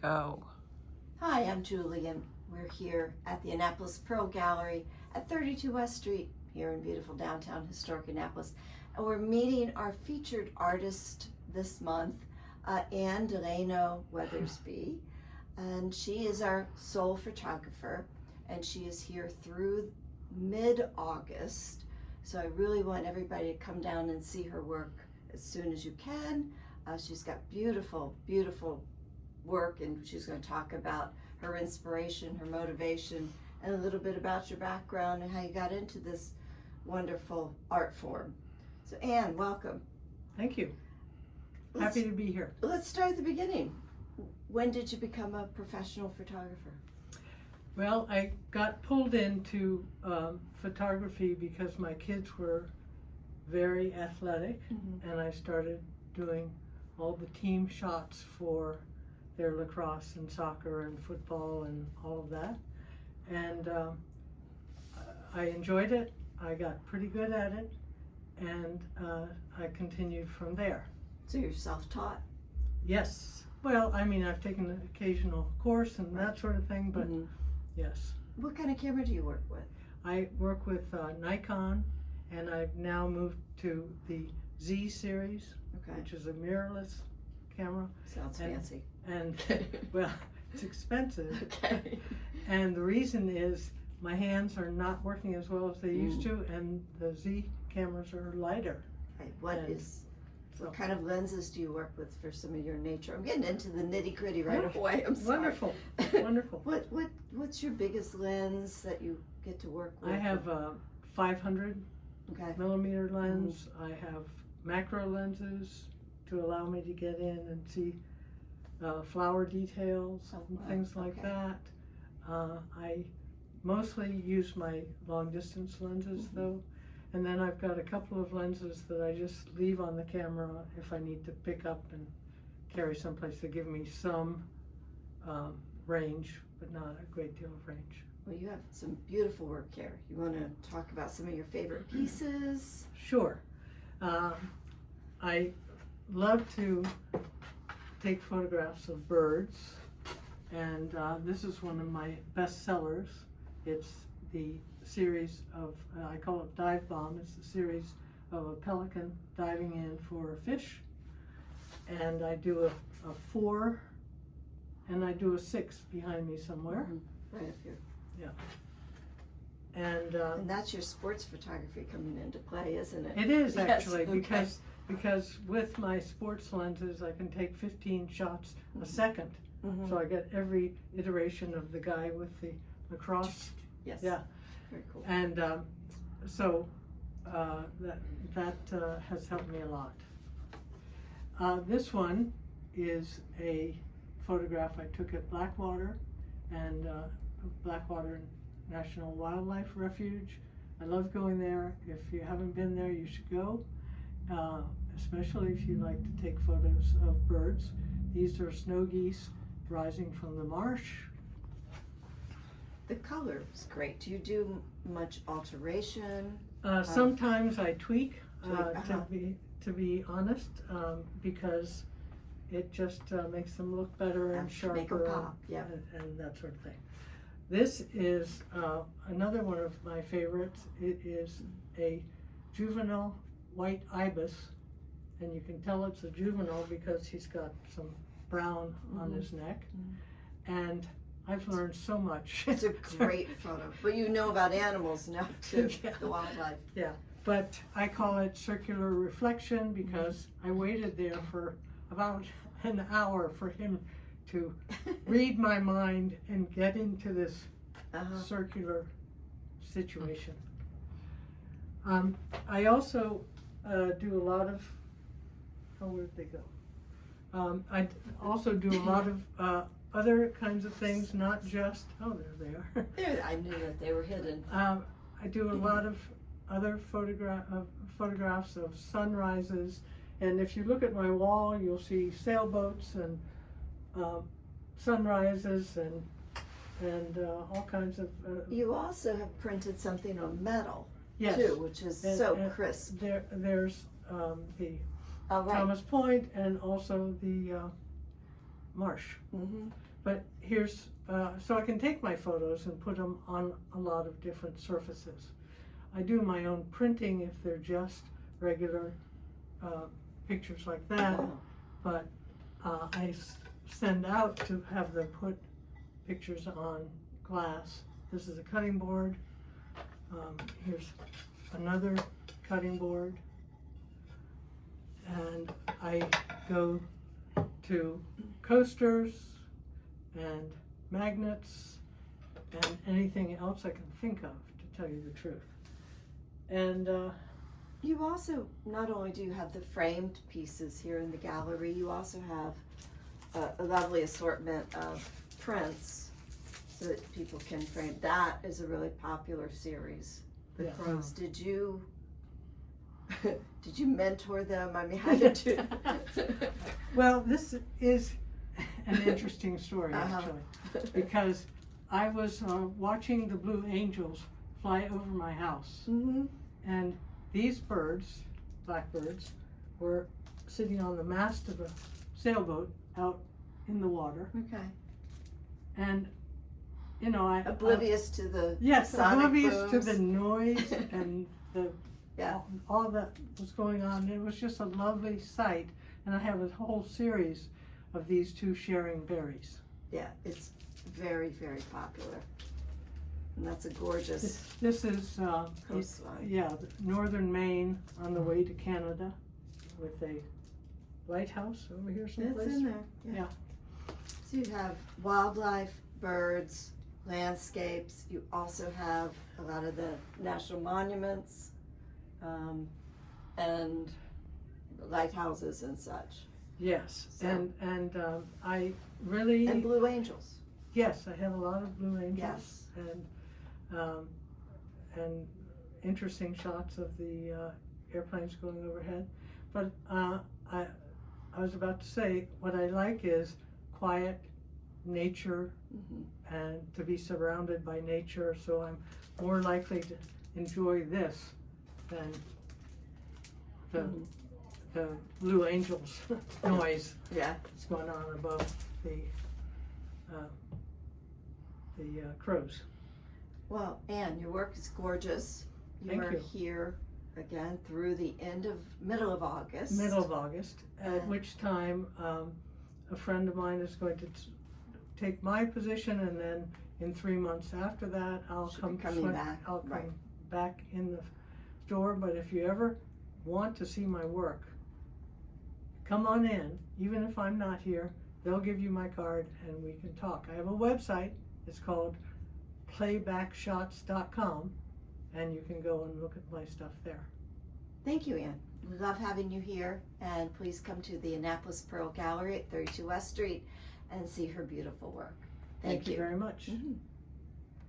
Go. Hi, I'm Julie, and we're here at the Annapolis Pearl Gallery at 32 West Street here in beautiful downtown historic Annapolis. And we're meeting our featured artist this month, Delano Weathersby. And she is our sole photographer, and she is here through mid-August. So I really want everybody to come down and see her work as soon as you can. She's got beautiful, beautiful work, and she's going to talk about her inspiration, her motivation, and a little bit about your background and how you got into this wonderful art form. So Anne, welcome. Thank you. Happy to be here. Let's start at the beginning. When did you become a professional photographer? Well, I got pulled into photography because my kids were very athletic, and I started doing all the team shots for their lacrosse and soccer and football and all of that. And I enjoyed it. I got pretty good at it, and I continued from there. So you're self-taught? Yes. Well, I mean, I've taken an occasional course and that sort of thing, but yes. What kind of camera do you work with? I work with Nikon, and I've now moved to the Z series, which is a mirrorless camera. Sounds fancy. And well, it's expensive. Okay. And the reason is my hands are not working as well as they used to, and the Z cameras are lighter. Right. What kind of lenses do you work with for some of your nature? I'm getting into the nitty gritty right away. I'm sorry. Wonderful, wonderful. What's your biggest lens that you get to work with? I have a 500 millimeter lens. I have macro lenses to allow me to get in and see flower details and things like that. I mostly use my long distance lenses though. And then I've got a couple of lenses that I just leave on the camera if I need to pick up and carry someplace to give me some range, but not a great deal of range. Well, you have some beautiful work here. You want to talk about some of your favorite pieces? Sure. I love to take photographs of birds, and this is one of my best sellers. It's the series of, I call it Dive Bomb. It's the series of a pelican diving in for a fish. And I do a 4 and I do a 6 behind me somewhere. Right up here. Yeah. And that's your sports photography coming into play, isn't it? It is actually, because with my sports lenses I can take 15 shots a second. So I get every iteration of the guy with the lacrosse. Yes. Yeah. Very cool. And so that has helped me a lot. This one is a photograph I took at Blackwater National Wildlife Refuge. I love going there. If you haven't been there, you should go, especially if you like to take photos of birds. These are snow geese rising from the marsh. The color is great. Do you do much alteration? Sometimes I tweak, to be honest, because it just makes them look better and sharper, make them pop. And that sort of thing. This is another one of my favorites. It is a juvenile white ibis, and you can tell it's a juvenile because he's got some brown on his neck, and I've learned so much. It's a great photo. But you know about animals now too, the wildlife. Yeah, but I call it circular reflection because I waited there for about an hour for him to read my mind and get into this circular situation. I also do a lot of, where'd they go? I also do a lot of other kinds of things, not just, there they are. There, I knew that they were hidden. I do a lot of other photographs of sunrises, and if you look at my wall, you'll see sailboats and sunrises and all kinds of. You also have printed something on metal, yes, too, which is so crisp. There's the Thomas Point, and also the marsh. Mm-hmm. But here's, so I can take my photos and put them on a lot of different surfaces. I do my own printing if they're just regular pictures like that, but I send out to have them put pictures on glass. This is a cutting board. Here's another cutting board. And I go to coasters and magnets and anything else I can think of, to tell you the truth. And you also, not only do you have the framed pieces here in the gallery, you also have a lovely assortment of prints so that people can frame. That is a really popular series, the crows. Did you mentor them? I mean, how did you? Well, this is an interesting story, actually, because I was watching the blue angels fly over my house, and these birds, blackbirds, were sitting on the mast of a sailboat out in the water. Okay. And, you know, oblivious to the oblivious booms. to the noise and the Yeah. all that was going on. It was just a lovely sight, and I have a whole series of these two sharing berries. Yeah, it's very, very popular, and that's a gorgeous This is coastline. northern Maine on the way to Canada, with a lighthouse over here someplace. It's in there. Yeah. So you have wildlife, birds, landscapes. You also have a lot of the national monuments. And lighthouses and such. Yes, So. and I really And blue angels. Yes, I have a lot of blue angels. Yes. And interesting shots of the airplanes going overhead. But I was about to say, what I like is quiet nature and to be surrounded by nature, so I'm more likely to enjoy this than the blue angels noise that's going on above the crows. Well, Anne, your work is gorgeous. Thank you. Here again through the middle of August. Middle of August, at which time a friend of mine is going to take my position, and then in 3 months after that, I'll come back in the door. But if you ever want to see my work, come on in. Even if I'm not here, they'll give you my card and we can talk. I have a website. It's called playbackshots.com, and you can go and look at my stuff there. Thank you, Anne. We love having you here, and please come to the Annapolis Pearl Gallery at 32 West Street and see her beautiful work. Thank you very much. Mm-hmm.